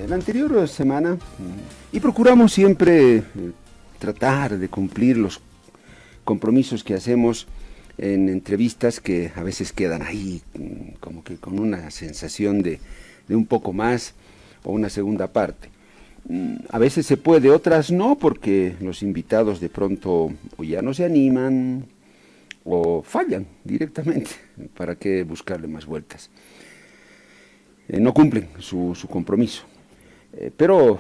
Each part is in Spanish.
la anterior semana y procuramos siempre tratar de cumplir los compromisos que hacemos en entrevistas que a veces quedan ahí como que con una sensación de un poco más o una segunda parte. A veces se puede, otras no, porque los invitados de pronto o ya no se animan o fallan directamente. ¿Para qué buscarle más vueltas? No cumplen su compromiso. Pero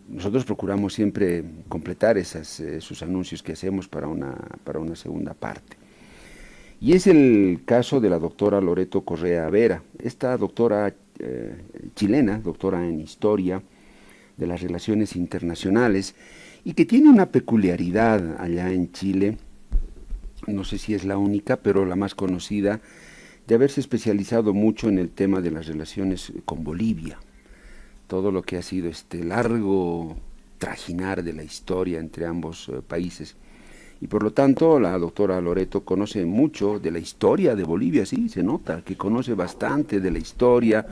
nosotros procuramos siempre completar esos anuncios que hacemos para una segunda parte. Y es el caso de la doctora Loreto Correa Vera. Esta doctora chilena, doctora en Historia de las Relaciones Internacionales, y que tiene una peculiaridad allá en Chile, no sé si es la única, pero la más conocida, de haberse especializado mucho en el tema de las relaciones con Bolivia. Todo lo que ha sido este largo trajinar de la historia entre ambos países. Y por lo tanto, la doctora Loreto conoce mucho de la historia de Bolivia, sí, se nota que conoce bastante de la historia,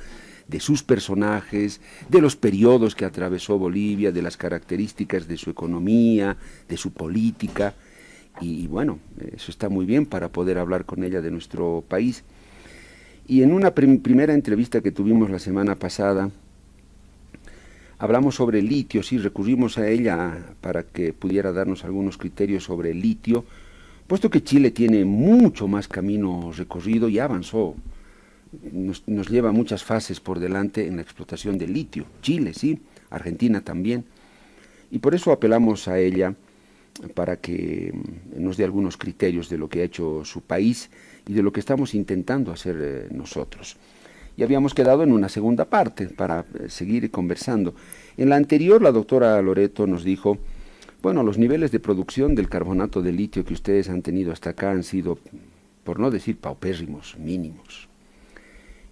de sus personajes, de los periodos que atravesó Bolivia, de las características de su economía, de su política. Y bueno, eso está muy bien para poder hablar con ella de nuestro país. Y en una primera entrevista que tuvimos la semana pasada, hablamos sobre el litio, sí, recurrimos a ella para que pudiera darnos algunos criterios sobre el litio, puesto que Chile tiene mucho más camino recorrido y avanzó, nos lleva muchas fases por delante en la explotación del litio. Chile, sí, Argentina también, y por eso apelamos a ella para que nos dé algunos criterios de lo que ha hecho su país y de lo que estamos intentando hacer nosotros. Y habíamos quedado en una segunda parte para seguir conversando. En la anterior, la doctora Loreto nos dijo, bueno, los niveles de producción del carbonato de litio que ustedes han tenido hasta acá han sido, por no decir paupérrimos, mínimos.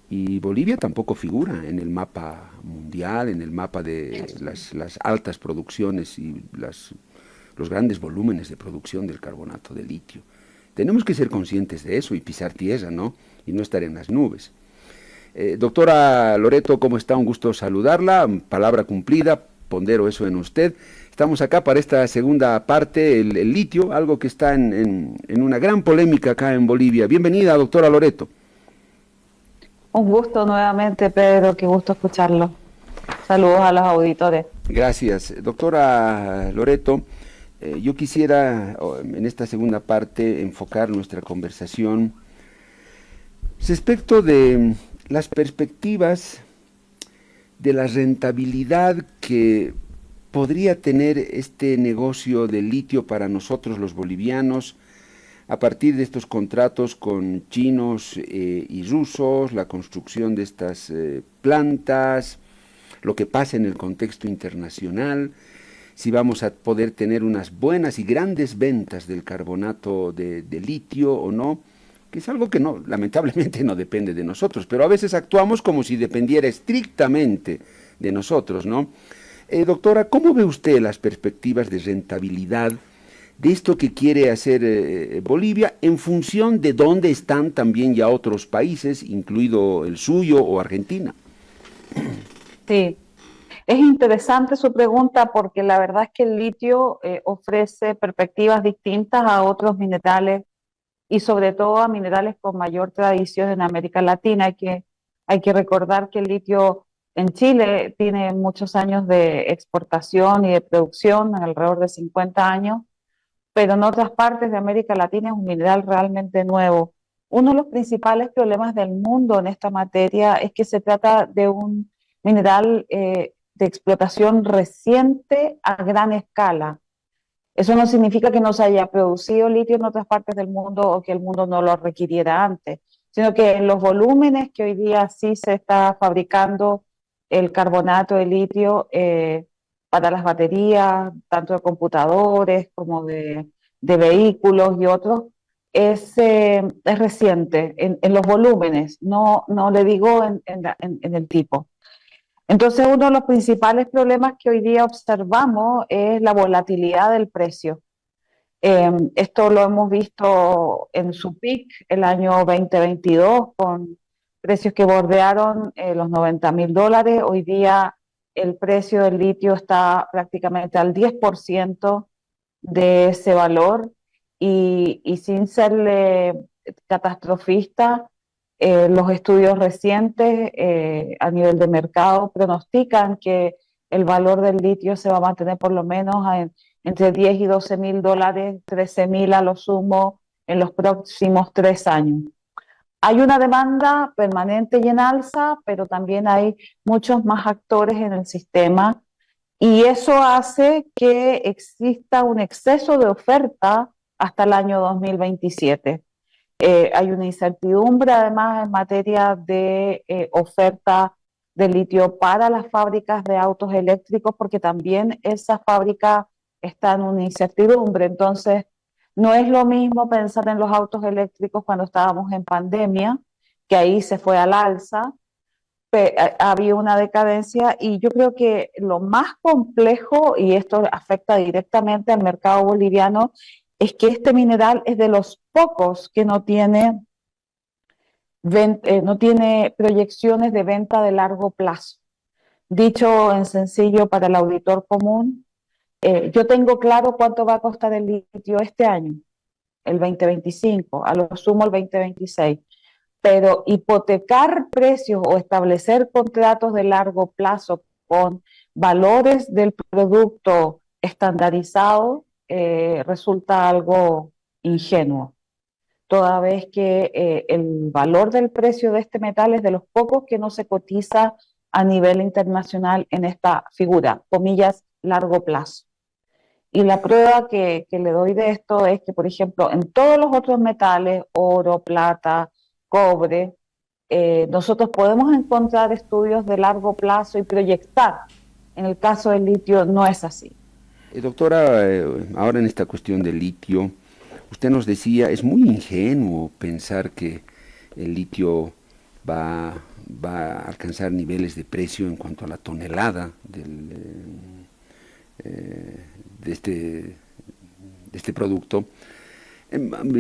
Y Bolivia tampoco figura en el mapa mundial, en el mapa de las altas producciones y los grandes volúmenes de producción del carbonato de litio. Tenemos que ser conscientes de eso y pisar tierra, ¿no? Y no estar en las nubes. Doctora Loreto, ¿cómo está? Un gusto saludarla. Palabra cumplida, pondero eso en usted. Estamos acá para esta segunda parte, el litio, algo que está en una gran polémica acá en Bolivia. Bienvenida, doctora Loreto. Un gusto nuevamente, Pedro, qué gusto escucharlo. Saludos a los auditores. Gracias. Doctora Loreto, yo quisiera en esta segunda parte enfocar nuestra conversación respecto de las perspectivas de la rentabilidad que podría tener este negocio del litio para nosotros los bolivianos a partir de estos contratos con chinos y rusos, la construcción de estas plantas, lo que pasa en el contexto internacional, si vamos a poder tener unas buenas y grandes ventas del carbonato de litio o no, que es algo que no, lamentablemente no depende de nosotros, pero a veces actuamos como si dependiera estrictamente de nosotros, ¿no? Doctora, ¿cómo ve usted las perspectivas de rentabilidad de esto que quiere hacer Bolivia en función de dónde están también ya otros países, incluido el suyo o Argentina? Sí, es interesante su pregunta porque la verdad es que el litio ofrece perspectivas distintas a otros minerales y sobre todo a minerales con mayor tradición en América Latina. Hay que recordar que el litio en Chile tiene muchos años de exportación y de producción, alrededor de 50 años, pero en otras partes de América Latina es un mineral realmente nuevo. Uno de los principales problemas del mundo en esta materia es que se trata de un mineral de explotación reciente a gran escala. Eso no significa que no se haya producido litio en otras partes del mundo o que el mundo no lo requiriera antes, sino que en los volúmenes que hoy día sí se está fabricando el carbonato de litio para las baterías, tanto de computadores como de vehículos y otros, es reciente en los volúmenes, no le digo en el tipo. Entonces, uno de los principales problemas que hoy día observamos es la volatilidad del precio. Esto lo hemos visto en su peak el año 2022 con precios que bordearon los $90.000. Hoy día el precio del litio está prácticamente al 10% de ese valor y sin serle catastrofista, los estudios recientes a nivel de mercado pronostican que el valor del litio se va a mantener por lo menos entre 10 y $12.000, 13.000 a lo sumo en los próximos 3 años. Hay una demanda permanente y en alza, pero también hay muchos más actores en el sistema y eso hace que exista un exceso de oferta hasta el año 2027. Hay una incertidumbre además en materia de oferta de litio para las fábricas de autos eléctricos, porque también esa fábrica está en una incertidumbre. Entonces, no es lo mismo pensar en los autos eléctricos cuando estábamos en pandemia, que ahí se fue al alza, había una decadencia y yo creo que lo más complejo, y esto afecta directamente al mercado boliviano, es que este mineral es de los pocos que no tiene proyecciones de venta de largo plazo. Dicho en sencillo para el auditor común, yo tengo claro cuánto va a costar el litio este año, el 2025, a lo sumo el 2026, pero hipotecar precios o establecer contratos de largo plazo con valores del producto estandarizado resulta algo ingenuo, toda vez que el valor del precio de este metal es de los pocos que no se cotiza a nivel internacional en esta figura, comillas, largo plazo. Y la prueba que le doy de esto es que, por ejemplo, en todos los otros metales, oro, plata, cobre, nosotros podemos encontrar estudios de largo plazo y proyectar. En el caso del litio no es así. Doctora, ahora en esta cuestión del litio, usted nos decía, es muy ingenuo pensar que el litio va a alcanzar niveles de precio en cuanto a la tonelada de este producto.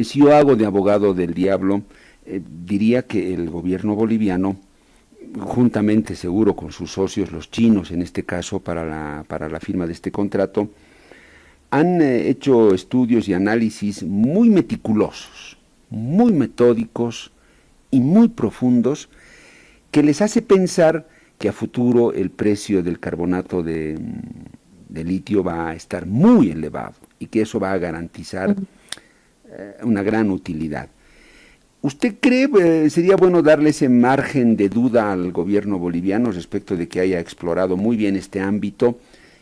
Si yo hago de abogado del diablo, diría que el gobierno boliviano, juntamente seguro con sus socios, los chinos en este caso, para la firma de este contrato, han hecho estudios y análisis muy meticulosos, muy metódicos y muy profundos, que les hace pensar que a futuro el precio del carbonato de litio va a estar muy elevado y que eso va a garantizar una gran utilidad. ¿Usted cree sería bueno darle ese margen de duda al gobierno boliviano respecto de que haya explorado muy bien este ámbito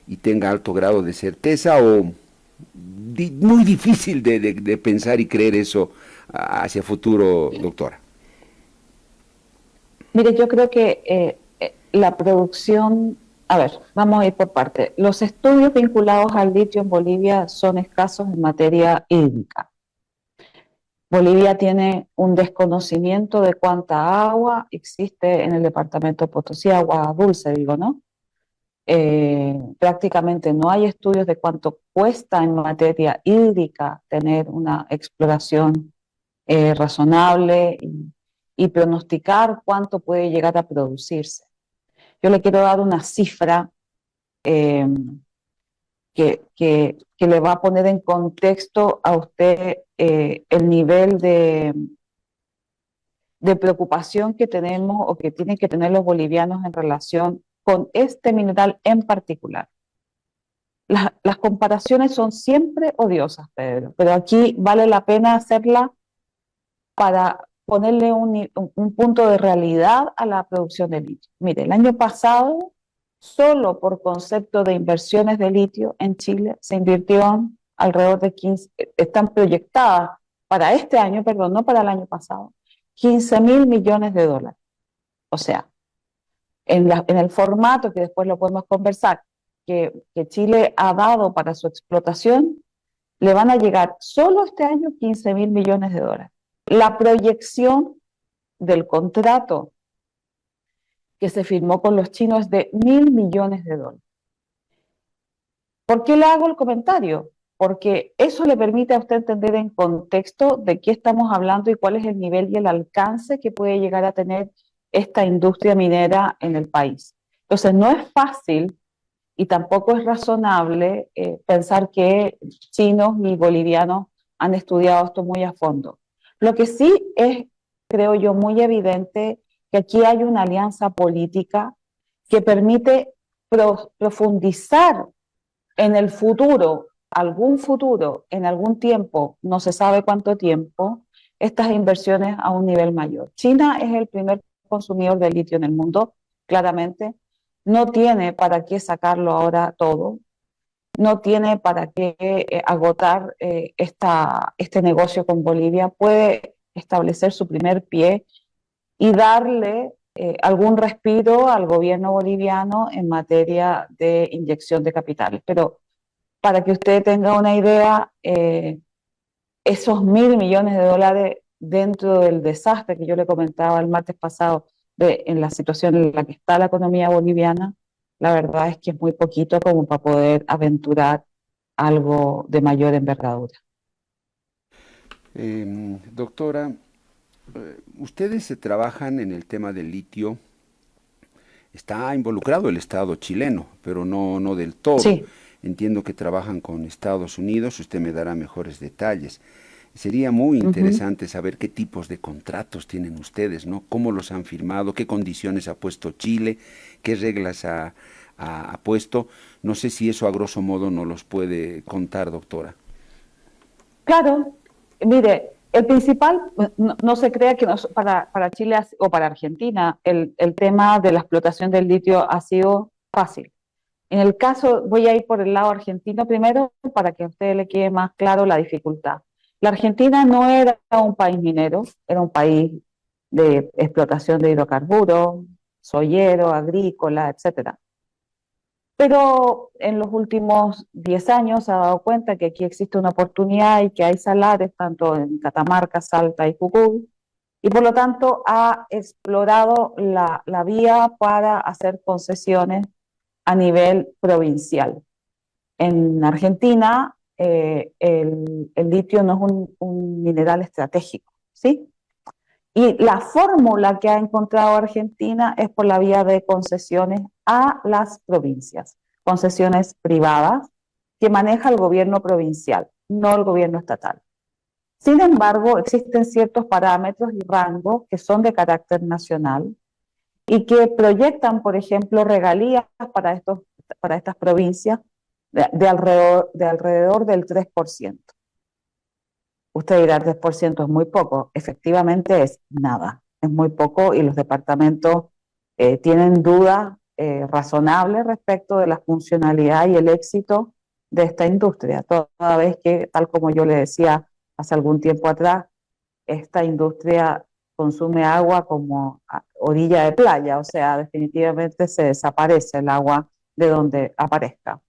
y tenga alto grado de certeza, o muy difícil de pensar y creer eso hacia futuro, doctora? Mire, yo creo que la producción, a ver, vamos a ir por parte. Los estudios vinculados al litio en Bolivia son escasos en materia hídrica. Bolivia tiene un desconocimiento de cuánta agua existe en el departamento de Potosí, agua dulce, digo, ¿no? Prácticamente no hay estudios de cuánto cuesta en materia hídrica tener una exploración razonable y pronosticar cuánto puede llegar a producirse. Yo le quiero dar una cifra eh, que le va a poner en contexto a usted el nivel de preocupación que tenemos o que tienen que tener los bolivianos en relación con este mineral en particular. Las comparaciones son siempre odiosas, Pedro, pero aquí vale la pena hacerla para ponerle un punto de realidad a la producción de litio. Mire, el año pasado, solo por concepto de inversiones de litio en Chile, se invirtió alrededor de 15, están proyectadas para este año, perdón, no para el año pasado, $15.000 millones. O sea, en el formato que después lo podemos conversar, que Chile ha dado para su explotación, le van a llegar solo este año $15.000 millones. La proyección del contrato que se firmó con los chinos es de $1.000 millones. ¿Por qué le hago el comentario? Porque eso le permite a usted entender en contexto de qué estamos hablando y cuál es el nivel y el alcance que puede llegar a tener esta industria minera en el país. Entonces, no es fácil y tampoco es razonable pensar que chinos y bolivianos han estudiado esto muy a fondo. Lo que sí es, creo yo, muy evidente que aquí hay una alianza política que permite profundizar en el futuro, en algún tiempo, no se sabe cuánto tiempo, estas inversiones a un nivel mayor. China es el primer consumidor de litio en el mundo, claramente. No tiene para qué sacarlo ahora todo, no tiene para qué agotar este negocio con Bolivia, puede establecer su primer pie y darle algún respiro al gobierno boliviano en materia de inyección de capitales. Pero para que usted tenga una idea, esos $1.000 millones dentro del desastre que yo le comentaba el martes pasado en la situación en la que está la economía boliviana, la verdad es que es muy poquito como para poder aventurar algo de mayor envergadura. Doctora, ustedes se trabajan en el tema del litio. Está involucrado el Estado chileno, pero no del todo. Sí. Entiendo que trabajan con Estados Unidos, usted me dará mejores detalles. Sería muy Ujú. interesante saber qué tipos de contratos tienen ustedes, ¿no? ¿Cómo los han firmado? ¿Qué condiciones ha puesto Chile? ¿Qué reglas ha puesto? No sé si eso a grosso modo no los puede contar, doctora. Claro, mire, el principal, no se crea que para Chile o para Argentina el tema de la explotación del litio ha sido fácil. En el caso, voy a ir por el lado argentino primero para que a usted le quede más claro la dificultad. La Argentina no era un país minero, era un país de explotación de hidrocarburos, soyero, agrícola, etcétera. Pero en los últimos 10 años se ha dado cuenta que aquí existe una oportunidad y que hay salares tanto en Catamarca, Salta y Jujuy, y por lo tanto ha explorado la vía para hacer concesiones a nivel provincial. En Argentina, el litio no es un mineral estratégico, ¿sí? Y la fórmula que ha encontrado Argentina es por la vía de concesiones a las provincias, concesiones privadas que maneja el gobierno provincial, no el gobierno estatal. Sin embargo, existen ciertos parámetros y rangos que son de carácter nacional y que proyectan, por ejemplo, regalías para estas provincias de alrededor del 3%. Usted dirá, 3% es muy poco. Efectivamente es nada, es muy poco y los departamentos tienen dudas razonables respecto de la funcionalidad y el éxito de esta industria, toda vez que, tal como yo le decía hace algún tiempo atrás, esta industria consume agua como a orilla de playa, o sea, definitivamente se desaparece el agua de donde aparezca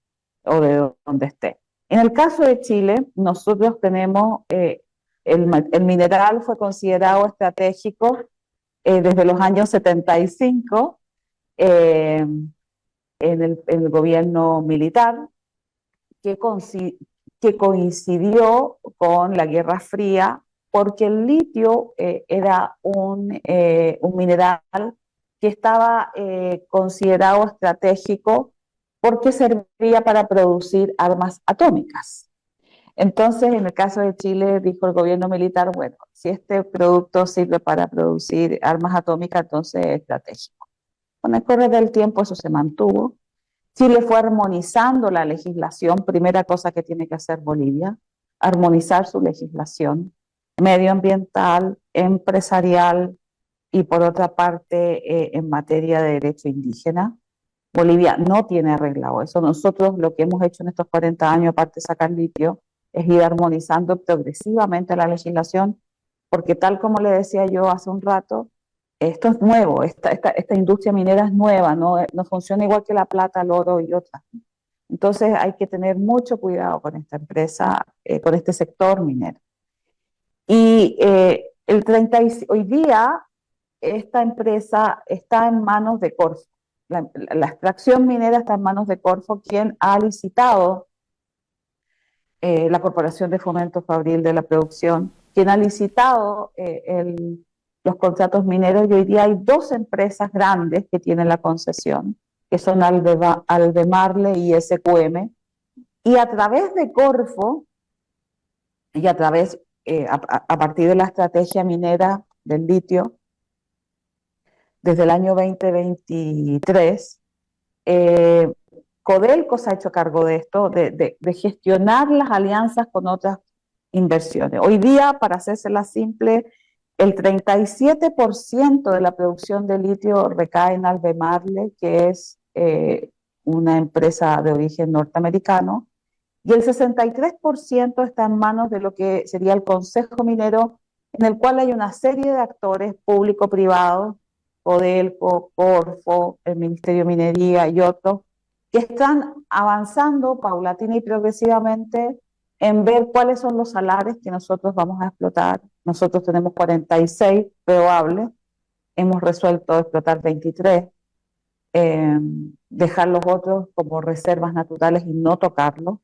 o de donde esté. En el caso de Chile, nosotros tenemos, el mineral fue considerado estratégico desde los años 75 eh, en el gobierno militar, que, que coincidió con la Guerra Fría, porque el litio era un mineral que estaba considerado estratégico porque servía para producir armas atómicas. Entonces, en el caso de Chile, dijo el gobierno militar, bueno, si este producto sirve para producir armas atómicas, entonces es estratégico. Con el correr del tiempo eso se mantuvo. Chile fue armonizando la legislación, primera cosa que tiene que hacer Bolivia, armonizar su legislación medioambiental, empresarial y por otra parte en materia de derecho indígena. Bolivia no tiene arreglado eso. Nosotros lo que hemos hecho en estos 40 años, aparte de sacar litio, es ir armonizando progresivamente la legislación, porque tal como le decía yo hace un rato, esto es nuevo, esta industria minera es nueva, no funciona igual que la plata, el oro y otras. Entonces hay que tener mucho cuidado con esta empresa, con este sector minero. Y hoy día esta empresa está en manos de Corfo. La extracción minera está en manos de Corfo, quien ha licitado, la Corporación de Fomento Fabril de la Producción, quien ha licitado los contratos mineros y hoy día hay dos empresas grandes que tienen la concesión, que son Albemarle y SQM, y a través de Corfo y a través, a partir de la estrategia minera del litio, desde el año 2023, Codelco se ha hecho cargo de esto, de gestionar las alianzas con otras inversiones. Hoy día, para hacérsela simple, el 37% de la producción de litio recae en Albemarle, que es una empresa de origen norteamericano, y el 63% está en manos de lo que sería el Consejo Minero, en el cual hay una serie de actores público-privados, Codelco, Corfo, el Ministerio de Minería y otros, que están avanzando paulatina y progresivamente en ver cuáles son los salarios que nosotros vamos a explotar. Nosotros tenemos 46 probables, hemos resuelto explotar 23, dejar los otros como reservas naturales y no tocarlos.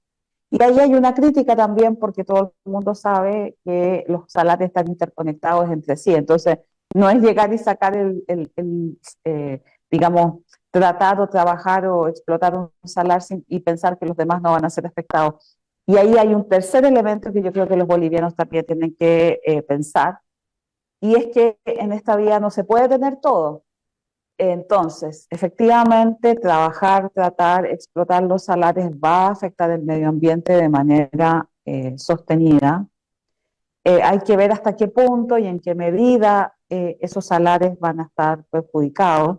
Y ahí hay una crítica también porque todo el mundo sabe que los salarios están interconectados entre sí. Entonces, no es llegar y sacar digamos, tratar o trabajar o explotar un salario y pensar que los demás no van a ser afectados. Y ahí hay un tercer elemento que yo creo que los bolivianos también tienen que pensar, y es que en esta vida no se puede tener todo. Entonces, efectivamente, trabajar, tratar, explotar los salares va a afectar el medio ambiente de manera sostenida. Hay que ver hasta qué punto y en qué medida esos salares van a estar perjudicados.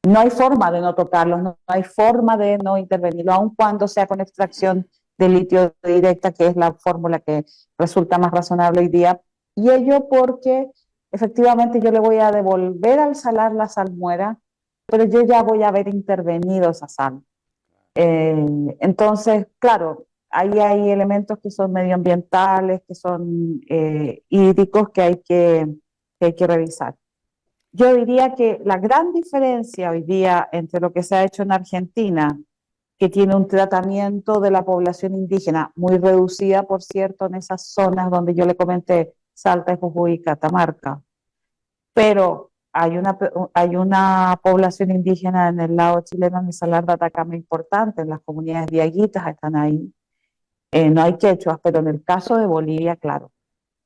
No hay forma de no tocarlos, no hay forma de no intervenirlo, aun cuando sea con extracción de litio directa, que es la fórmula que resulta más razonable hoy día. Y ello porque efectivamente yo le voy a devolver al salar la salmuera, pero yo ya voy a haber intervenido esa sal. Entonces, claro, ahí hay elementos que son medioambientales, que son hídricos que hay que revisar. Yo diría que la gran diferencia hoy día entre lo que se ha hecho en Argentina, que tiene un tratamiento de la población indígena muy reducida, por cierto, en esas zonas donde yo le comenté, Salta, Jujuy y Catamarca, pero hay una población indígena en el lado chileno, en el Salar de Atacama importante, en las comunidades diaguitas están ahí, no hay quechuas, pero en el caso de Bolivia, claro.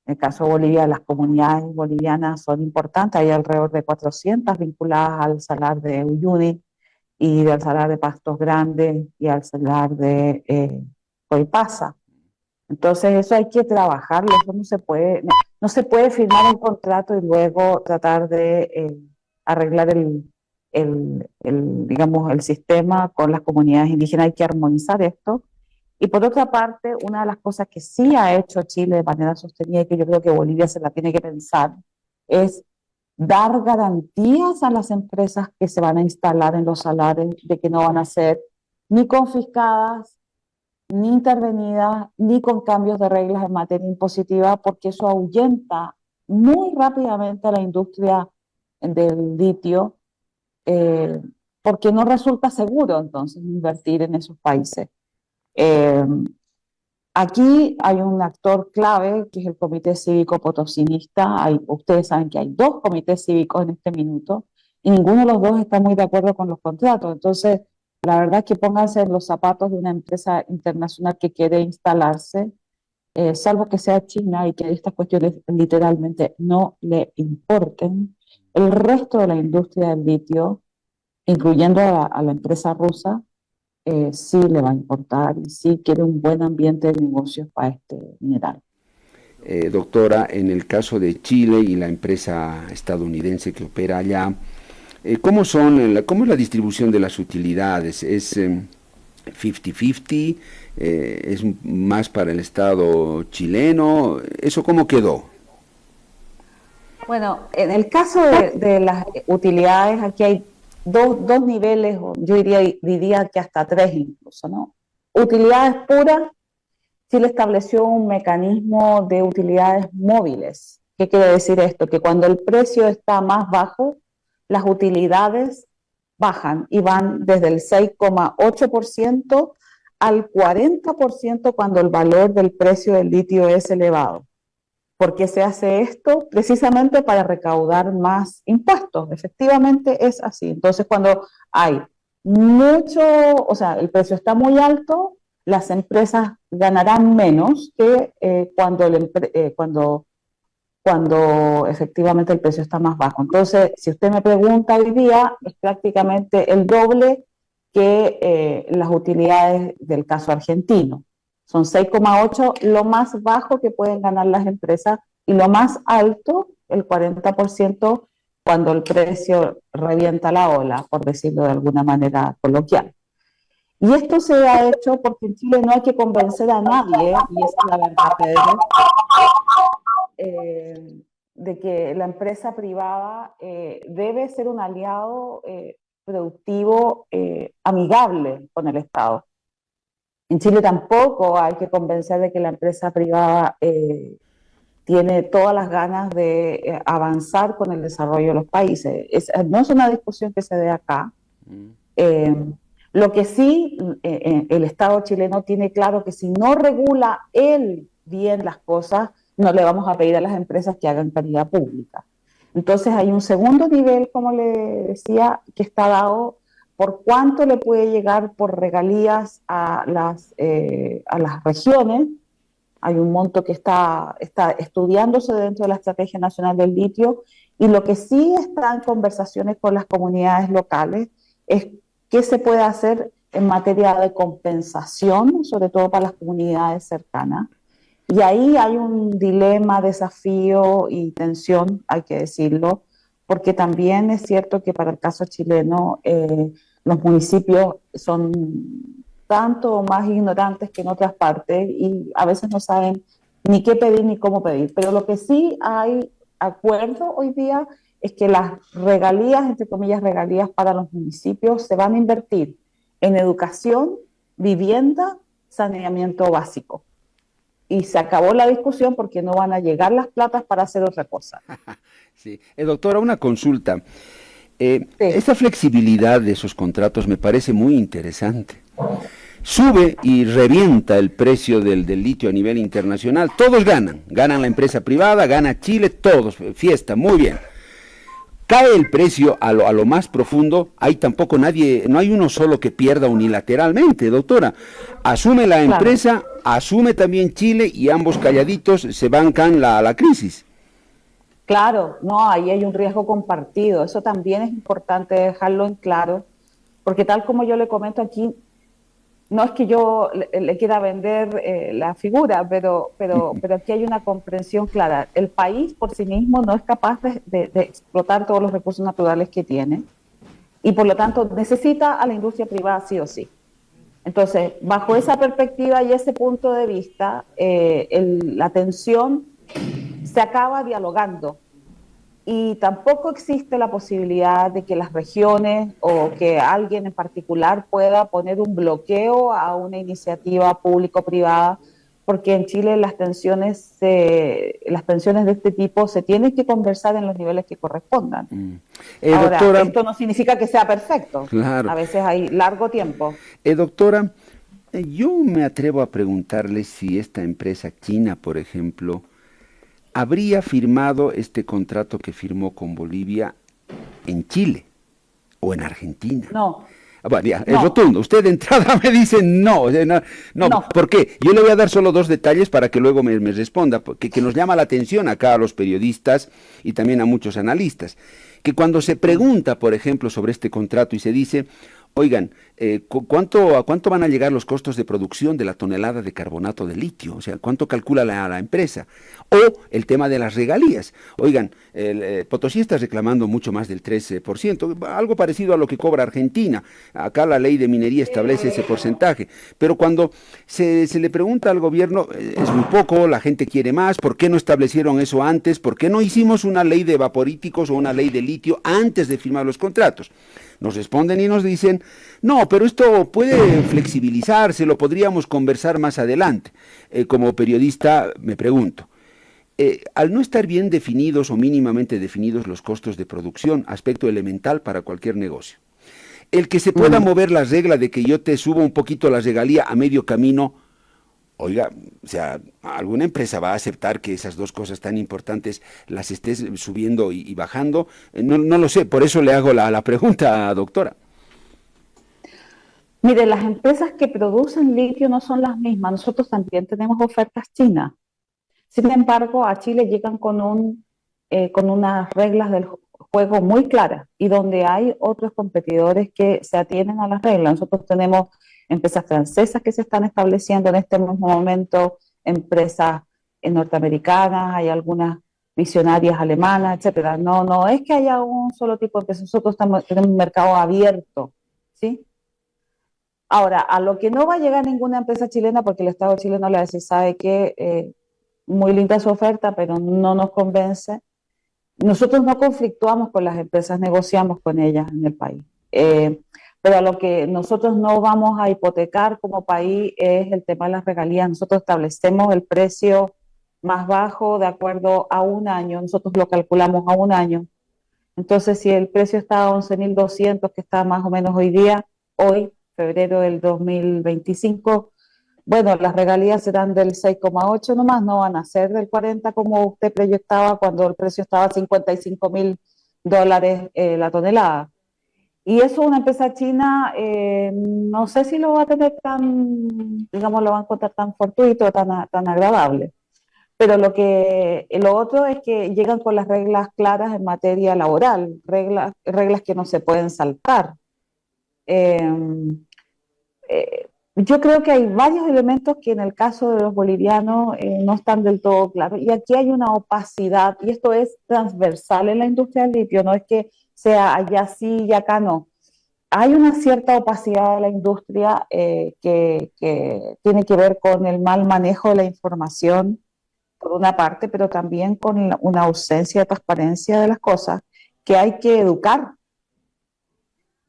En el caso de Bolivia, las comunidades bolivianas son importantes, hay alrededor de 400 vinculadas al salar de Uyuni y al salar de Pastos Grandes y al salar de Coipasa. Entonces eso hay que trabajarlo, eso no se puede firmar un contrato y luego tratar de arreglar digamos, el sistema con las comunidades indígenas, hay que armonizar esto. Y por otra parte, una de las cosas que sí ha hecho Chile de manera sostenida y que yo creo que Bolivia se la tiene que pensar es dar garantías a las empresas que se van a instalar en los salares de que no van a ser ni confiscadas, ni intervenidas, ni con cambios de reglas en materia impositiva, porque eso ahuyenta muy rápidamente a la industria del litio, eh, porque no resulta seguro entonces invertir en esos países. Eh, Aquí hay un actor clave que es el Comité Cívico Potosinista. Ustedes saben que hay dos comités cívicos en este minuto y ninguno de los dos está muy de acuerdo con los contratos. Entonces, la verdad es que pónganse en los zapatos de una empresa internacional que quiere instalarse, salvo que sea China y que estas cuestiones literalmente no le importen. El resto de la industria del litio, incluyendo a la empresa rusa, sí le va a importar y sí quiere un buen ambiente de negocios para este mineral. Doctora, en el caso de Chile y la empresa estadounidense que opera allá, ¿cómo es la distribución de las utilidades? ¿Es 50-50? ¿Es más para el Estado chileno? ¿Eso cómo quedó? Bueno, en el caso de las utilidades, aquí hay dos niveles, o yo diría que hasta tres incluso, ¿no? Utilidades puras, Chile estableció un mecanismo de utilidades móviles. ¿Qué quiere decir esto? Que cuando el precio está más bajo, las utilidades bajan y van desde el 6,8% al 40% cuando el valor del precio del litio es elevado. ¿Por qué se hace esto? Precisamente para recaudar más impuestos. Efectivamente es así. Entonces, cuando hay mucho, o sea, el precio está muy alto, las empresas ganarán menos que cuando efectivamente el precio está más bajo. Entonces, si usted me pregunta hoy día, es prácticamente el doble que las utilidades del caso argentino. Son 6,8 lo más bajo que pueden ganar las empresas y lo más alto, el 40%, cuando el precio revienta la ola, por decirlo de alguna manera coloquial. Y esto se ha hecho porque en Chile no hay que convencer a nadie, y esa es la verdad, Pedro, eh, de que la empresa privada debe ser un aliado productivo amigable con el Estado. En Chile tampoco hay que convencer de que la empresa privada tiene todas las ganas de avanzar con el desarrollo de los países. No es una discusión que se dé acá. Eh, lo que sí, el Estado chileno tiene claro que si no regula él bien las cosas, no le vamos a pedir a las empresas que hagan caridad pública. Entonces hay un segundo nivel, como le decía, que está dado por cuánto le puede llegar por regalías a las regiones. Hay un monto que está estudiándose dentro de la Estrategia Nacional del Litio, y lo que sí está en conversaciones con las comunidades locales es qué se puede hacer en materia de compensación, sobre todo para las comunidades cercanas. Y ahí hay un dilema, desafío y tensión, hay que decirlo, porque también es cierto que para el caso chileno los municipios son tanto o más ignorantes que en otras partes y a veces no saben ni qué pedir ni cómo pedir. Pero lo que sí hay acuerdo hoy día es que las regalías, entre comillas regalías para los municipios, se van a invertir en educación, vivienda, saneamiento básico. Y se acabó la discusión porque no van a llegar las platas para hacer otra cosa. Sí. Doctora, una consulta. Sí. Esta flexibilidad de esos contratos me parece muy interesante. Sube y revienta el precio del litio a nivel internacional. Todos ganan. Ganan la empresa privada, gana Chile, todos. Fiesta, muy bien. Cae el precio a lo más profundo, ahí tampoco no hay uno solo que pierda unilateralmente, doctora. Asume la empresa, claro. Asume también Chile y ambos calladitos se bancan la crisis. Claro, no, ahí hay un riesgo compartido, eso también es importante dejarlo en claro, porque tal como yo le comento aquí, no es que yo le quiera vender la figura, pero aquí hay una comprensión clara. El país por sí mismo no es capaz de explotar todos los recursos naturales que tiene y por lo tanto necesita a la industria privada sí o sí. Entonces, bajo esa perspectiva y ese punto de vista, la tensión se acaba dialogando. Y tampoco existe la posibilidad de que las regiones o que alguien en particular pueda poner un bloqueo a una iniciativa público-privada, porque en Chile las tensiones de este tipo se tienen que conversar en los niveles que correspondan. Ahora, doctora, esto no significa que sea perfecto. Claro. A veces hay largo tiempo. Doctora, yo me atrevo a preguntarle si esta empresa china, por ejemplo, habría firmado este contrato que firmó con Bolivia en Chile o en Argentina. No. Bueno, ya, es rotundo. Usted de entrada me dice no. ¿Por qué? Yo le voy a dar solo dos detalles para que luego me responda, que nos llama la atención acá a los periodistas y también a muchos analistas, que cuando se pregunta, por ejemplo, sobre este contrato y se dice, oigan, ¿a cuánto van a llegar los costos de producción de la tonelada de carbonato de litio? O sea, ¿cuánto calcula la empresa? O el tema de las regalías. Oigan, Potosí está reclamando mucho más del 13%, algo parecido a lo que cobra Argentina. Acá la ley de minería establece ese porcentaje. Pero cuando se le pregunta al gobierno, es muy poco, la gente quiere más, ¿por qué no establecieron eso antes? ¿Por qué no hicimos una ley de vaporíticos o una ley de litio antes de firmar los contratos? Nos responden y nos dicen, no, pero esto puede flexibilizarse, lo podríamos conversar más adelante. Como periodista me pregunto, al no estar bien definidos o mínimamente definidos los costos de producción, aspecto elemental para cualquier negocio, el que se pueda mover la regla de que yo te subo un poquito la regalía a medio camino, Oiga, o sea, ¿alguna empresa va a aceptar que esas dos cosas tan importantes las estés subiendo y bajando? No, no lo sé, por eso le hago la pregunta, doctora. Mire, las empresas que producen litio no son las mismas. Nosotros también tenemos ofertas chinas. Sin embargo, a Chile llegan con unas reglas del juego muy claras y donde hay otros competidores que se atienen a las reglas. Nosotros tenemos empresas francesas que se están estableciendo en este mismo momento, empresas norteamericanas, hay algunas visionarias alemanas, etcétera. No, no es que haya un solo tipo de empresa. Nosotros tenemos un mercado abierto, ¿sí? Ahora, a lo que no va a llegar ninguna empresa chilena, porque el Estado chileno le va a decir, sabe que muy linda su oferta, pero no nos convence. Nosotros no conflictuamos con las empresas, negociamos con ellas en el país. Pero a lo que nosotros no vamos a hipotecar como país es el tema de las regalías. Nosotros establecemos el precio más bajo de acuerdo a un año, nosotros lo calculamos a un año. Entonces, si el precio está a 11.200, que está más o menos hoy día, hoy, febrero del 2025, bueno, las regalías serán del 6,8 nomás, no van a ser del 40 como usted proyectaba cuando el precio estaba a $55.000 la tonelada. Y eso una empresa china, no sé si lo va a tener tan, digamos, lo va a encontrar tan fortuito, tan agradable. Pero lo otro es que llegan con las reglas claras en materia laboral, reglas que no se pueden saltar. Eh, yo creo que hay varios elementos que en el caso de los bolivianos no están del todo claros. Y aquí hay una opacidad, y esto es transversal en la industria del litio, no es que sea allá sí y acá no. Hay una cierta opacidad de la industria que tiene que ver con el mal manejo de la información, por una parte, pero también con una ausencia de transparencia de las cosas que hay que educar.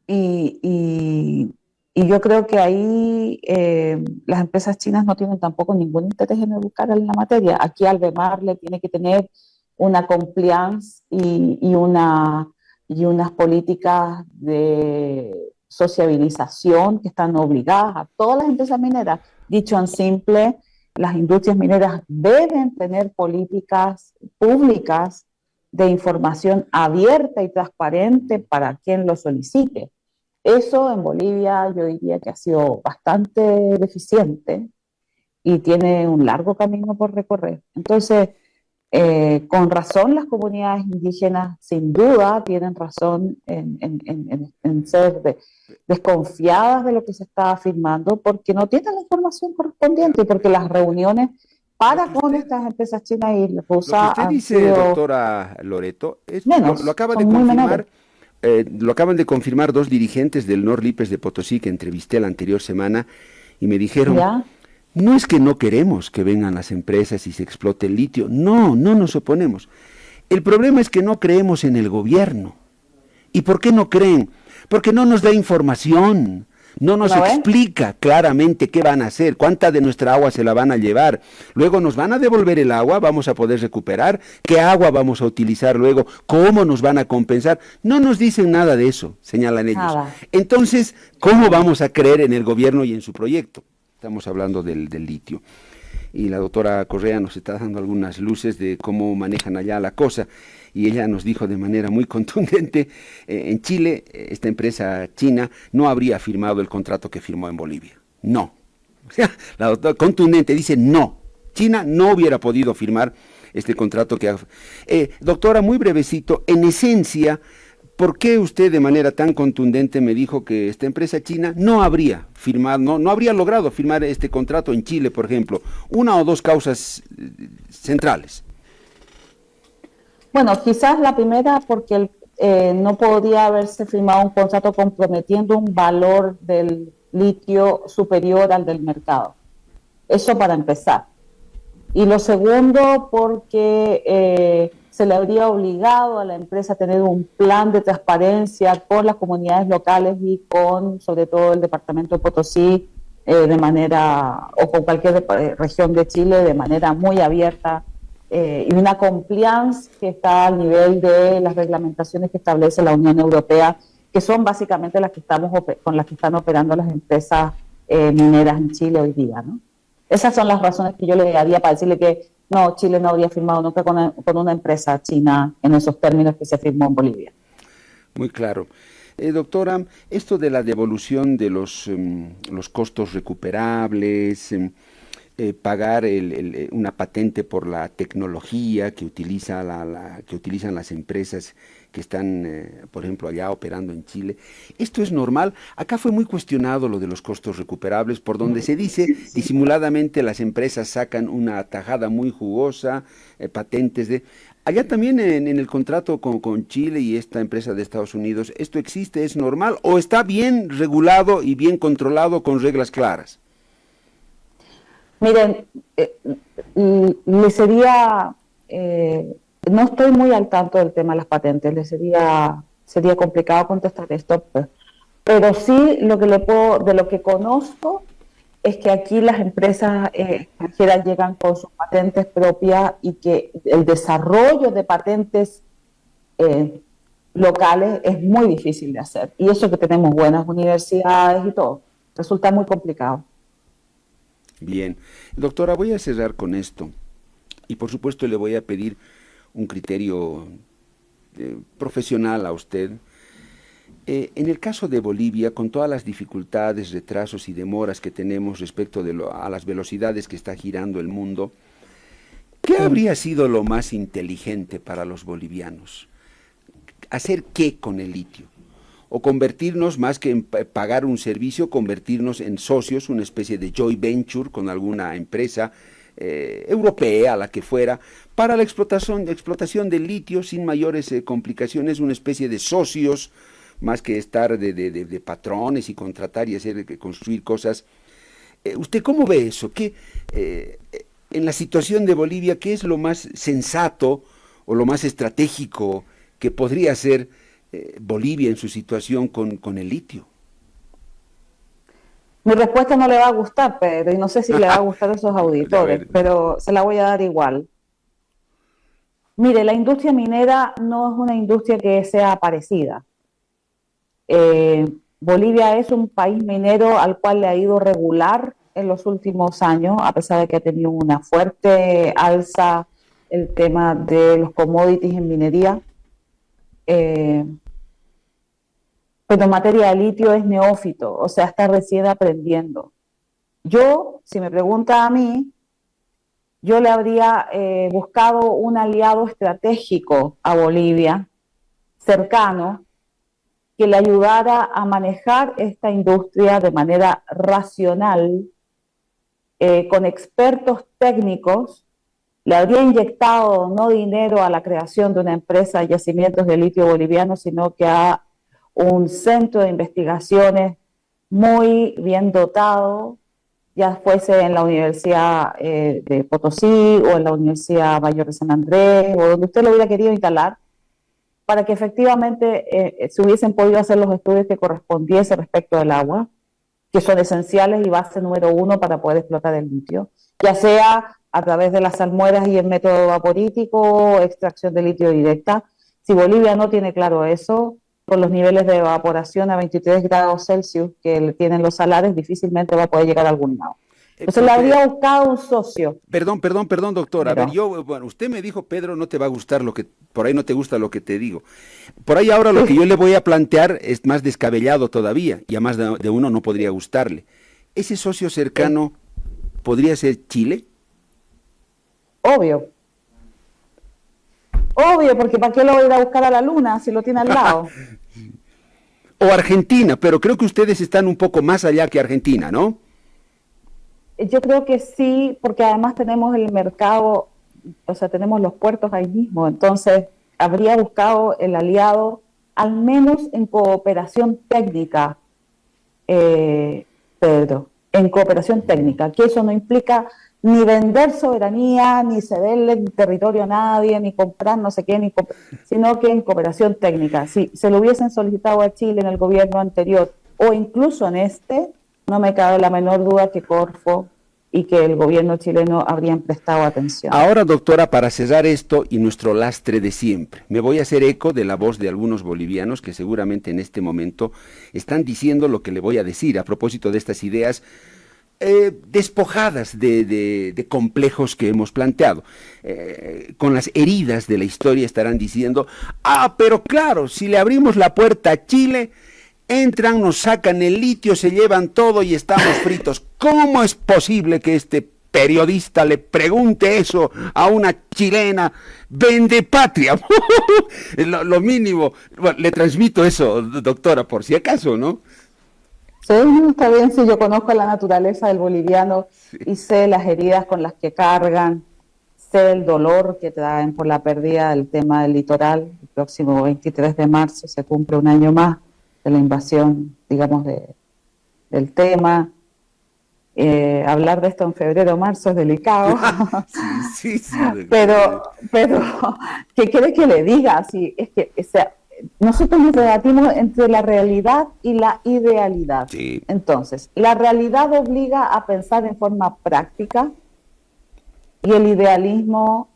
Y, y, y yo creo que ahí las empresas chinas no tienen tampoco ningún interés en educar en la materia. Aquí Albemar le tiene que tener una compliance y unas políticas de sociabilización que están obligadas a todas las empresas mineras. Dicho en simple, las industrias mineras deben tener políticas públicas de información abierta y transparente para quien lo solicite. Eso en Bolivia yo diría que ha sido bastante deficiente y tiene un largo camino por recorrer. Entonces, con razón las comunidades indígenas sin duda tienen razón en ser desconfiadas de lo que se está afirmando porque no tienen la información correspondiente, porque las reuniones para con estas empresas chinas y Lo que rusas usted han dice, sido doctora Loreto, lo menos, acaba de son muy menores. confirmar, lo acaban de confirmar dos dirigentes del Norlipes de Potosí que entrevisté la anterior semana y me dijeron, ¿Ya? no es que no queremos que vengan las empresas y se explote el litio, no, no nos oponemos. El problema es que no creemos en el gobierno. ¿Y por qué no creen? Porque no nos da información, no nos ¿No ves? explica claramente qué van a hacer, cuánta de nuestra agua se la van a llevar. Luego nos van a devolver el agua, vamos a poder recuperar, qué agua vamos a utilizar luego, cómo nos van a compensar. No nos dicen nada de eso, señalan ellos. Nada. Entonces, ¿cómo vamos a creer en el gobierno y en su proyecto? Estamos hablando del litio. Y la doctora Correa nos está dando algunas luces de cómo manejan allá la cosa. Y ella nos dijo de manera muy contundente, en Chile, esta empresa china no habría firmado el contrato que firmó en Bolivia. No. O sea, la doctora contundente dice no. China no hubiera podido firmar este contrato que... doctora, muy brevecito, en esencia, ¿por qué usted de manera tan contundente me dijo que esta empresa china no habría firmado, no habría logrado firmar este contrato en Chile, por ejemplo? Una o dos causas centrales. Bueno, quizás la primera porque no podía haberse firmado un contrato comprometiendo un valor del litio superior al del mercado. Eso para empezar. Y lo segundo, porque se le habría obligado a la empresa a tener un plan de transparencia con las comunidades locales y con, sobre todo, el departamento de Potosí, de manera, o con cualquier región de Chile, de manera muy abierta, y una compliance que está al nivel de las reglamentaciones que establece la Unión Europea, que son básicamente las que con las que están operando las empresas mineras en Chile hoy día, ¿no? Esas son las razones que yo le daría para decirle que no, Chile no habría firmado nunca con una empresa china en esos términos que se firmó en Bolivia. Muy claro. Doctora, esto de la devolución de los costos recuperables, pagar una patente por la tecnología que que utilizan las empresas que están, por ejemplo, allá operando en Chile. ¿Esto es normal? Acá fue muy cuestionado lo de los costos recuperables, por donde se dice disimuladamente las empresas sacan una tajada muy jugosa, patentes de... Allá también en el contrato con Chile y esta empresa de Estados Unidos, ¿esto existe, es normal o está bien regulado y bien controlado con reglas claras? Miren, le sería, no estoy muy al tanto del tema de las patentes, sería complicado contestar esto, pero sí de lo que conozco es que aquí las empresas extranjeras llegan con sus patentes propias y que el desarrollo de patentes locales es muy difícil de hacer. Y eso que tenemos buenas universidades y todo, resulta muy complicado. Bien, doctora, voy a cerrar con esto y por supuesto le voy a pedir un criterio profesional a usted. En el caso de Bolivia, con todas las dificultades, retrasos y demoras que tenemos respecto a las velocidades que está girando el mundo, ¿qué habría sido lo más inteligente para los bolivianos? ¿Hacer qué con el litio? O convertirnos, más que en pagar un servicio, convertirnos en socios, una especie de joint venture con alguna empresa europea, la que fuera, para la explotación del litio sin mayores complicaciones, una especie de socios, más que estar de patrones y contratar y construir cosas. ¿Usted cómo ve eso? En la situación de Bolivia, ¿qué es lo más sensato o lo más estratégico que podría hacer Bolivia en su situación con el litio? Mi respuesta no le va a gustar, Pedro, y no sé si le va a gustar a esos auditores, pero se la voy a dar igual. Mire, la industria minera no es una industria que sea parecida. Bolivia es un país minero al cual le ha ido regular en los últimos años, a pesar de que ha tenido una fuerte alza el tema de los commodities en minería. Pero en materia de litio es neófito, o sea, está recién aprendiendo. Yo, si me pregunta a mí, yo le habría buscado un aliado estratégico a Bolivia, cercano, que le ayudara a manejar esta industria de manera racional, con expertos técnicos. Le habría inyectado no dinero a la creación de una empresa de yacimientos de litio boliviano, sino que a un centro de investigaciones muy bien dotado, ya fuese en la Universidad de Potosí o en la Universidad Mayor de San Andrés o donde usted lo hubiera querido instalar, para que efectivamente se hubiesen podido hacer los estudios que correspondiese respecto del agua, que son esenciales y base número uno para poder explotar el litio, ya sea a través de las salmueras y el método vaporítico o extracción de litio directa. Si Bolivia no tiene claro eso, con los niveles de evaporación a 23 grados Celsius que tienen los salares, difícilmente va a poder llegar a algún lado. Entonces le habría buscado un socio. Perdón, doctor. A ver, bueno, usted me dijo, Pedro, no te va a gustar por ahí no te gusta lo que te digo. Por ahí ahora lo que yo le voy a plantear es más descabellado todavía, y a más de uno no podría gustarle. ¿Ese socio cercano podría ser Chile? Obvio, porque ¿para qué lo va a ir a buscar a la luna si lo tiene al lado? O Argentina, pero creo que ustedes están un poco más allá que Argentina, ¿no? Yo creo que sí, porque además tenemos el mercado, o sea, tenemos los puertos ahí mismo, entonces habría buscado el aliado, al menos en cooperación técnica, Pedro, en cooperación técnica, que eso no implica ni vender soberanía, ni cederle territorio a nadie, ni comprar no sé qué, sino que en cooperación técnica. Si se lo hubiesen solicitado a Chile en el gobierno anterior o incluso en este, no me cabe la menor duda que Corfo y que el gobierno chileno habrían prestado atención. Ahora, doctora, para cerrar esto y nuestro lastre de siempre, me voy a hacer eco de la voz de algunos bolivianos que seguramente en este momento están diciendo lo que le voy a decir a propósito de estas ideas despojadas de complejos que hemos planteado. Con las heridas de la historia estarán diciendo, pero claro, si le abrimos la puerta a Chile, entran, nos sacan el litio, se llevan todo y estamos fritos. ¿Cómo es posible que este periodista le pregunte eso a una chilena vende patria? lo mínimo. Bueno, le transmito eso, doctora, por si acaso, ¿no? Sí, no, está bien, sí, yo conozco la naturaleza del boliviano y sé las heridas con las que cargan, sé el dolor que traen por la pérdida del tema del litoral. El próximo 23 de marzo se cumple un año más de la invasión, digamos, del tema. Hablar de esto en febrero o marzo es delicado. Sí. pero, ¿qué quiere que le diga? Sí, es que, o sea, nosotros nos debatimos entre la realidad y la idealidad. Sí. Entonces, la realidad obliga a pensar en forma práctica y el idealismo,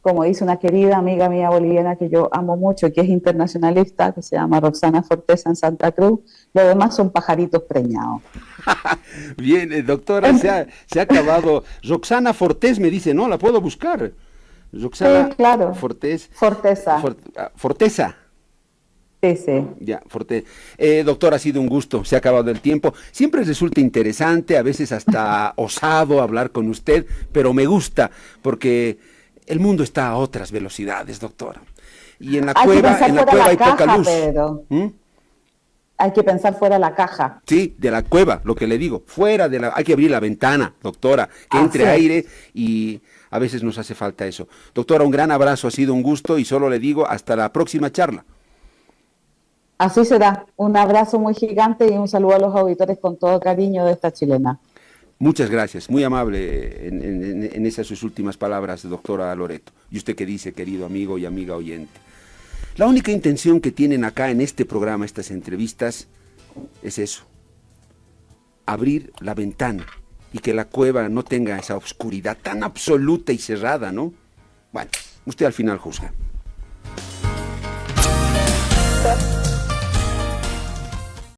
como dice una querida amiga mía boliviana que yo amo mucho y que es internacionalista, que se llama Roxana Forteza en Santa Cruz, lo demás son pajaritos preñados. Bien, doctora, se ha acabado. Roxana Fortés me dice, no, la puedo buscar. Roxana sí, claro. Fortés. Forteza. Forteza. Sí. Ya, doctor, ha sido un gusto, se ha acabado el tiempo. Siempre resulta interesante, a veces hasta osado hablar con usted, pero me gusta, porque el mundo está a otras velocidades, doctora. Y en la cueva hay poca luz. Hay que pensar fuera de la caja. Sí, de la cueva, lo que le digo, hay que abrir la ventana, doctora, que entre aire y a veces nos hace falta eso. Doctora, un gran abrazo, ha sido un gusto y solo le digo hasta la próxima charla. Así será. Un abrazo muy gigante y un saludo a los auditores con todo cariño de esta chilena. Muchas gracias, muy amable en esas sus últimas palabras, doctora Loreto. ¿Y usted qué dice, querido amigo y amiga oyente? La única intención que tienen acá en este programa, estas entrevistas, es eso. Abrir la ventana y que la cueva no tenga esa oscuridad tan absoluta y cerrada, ¿no? Bueno, usted al final juzga.